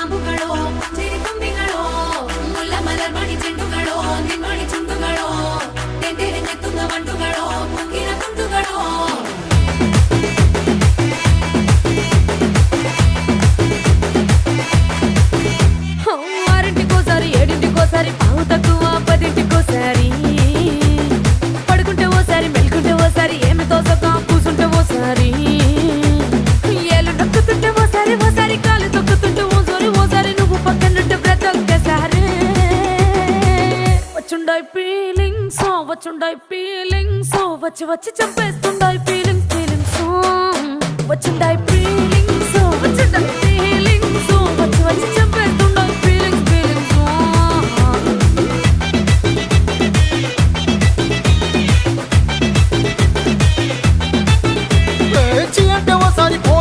കാമ്പുകളോ ചെരിക്കൊമ്പികളോ മുല്ലമലർ മണി ചെണ്ടുകളോ നിൻമണി ചുണ്ടുകളോ തെന്തെറിഞ്ഞെത്തുന്ന വണ്ടുകളോ പൊങ്കിന തുണ്ടുകളോ ఆరింటికోసారి ఏడింటికోసారి పావు తక్కువ పదింటికోసారి పడుకుంటే ఓసారి మెలుకుంటే ఓసారి ఏమి తోసక కూసుంటే ఓసారి ఏళ్ళు నొక్కుతుంటే ఓసారి ఓసారి కాలు తొక్కుతుంటే ఓసారి నువ్వు పక్కనుంటే బ్రతొక్కసారి వచ్చుండాయి ఫీలింగ్స్ వచ్చి వచ్చి చంపేస్తుండాయి ఫీలింగ్స్ వచ్చుండాయి ఫీలింగ్స్ వచ్చి వచ్చి